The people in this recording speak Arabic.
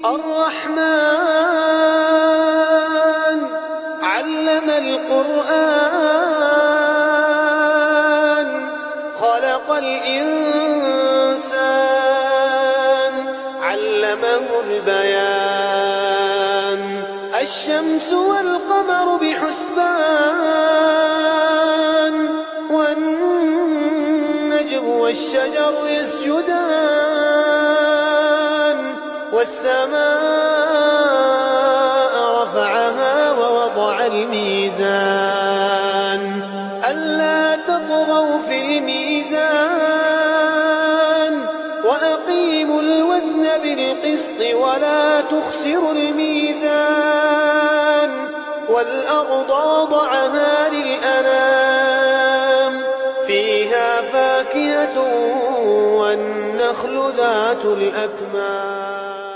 الرحمن علم القرآن خلق الإنسان علمه البيان الشمس والقمر بحسبان والنجم والشجر يسجدان والسماء رفعها ووضع الميزان ألا تطغوا في الميزان وأقيموا الوزن بالقسط ولا تخسروا الميزان والأرض وضعها للأنام فيها فاكهة والنخل ذات الأكمام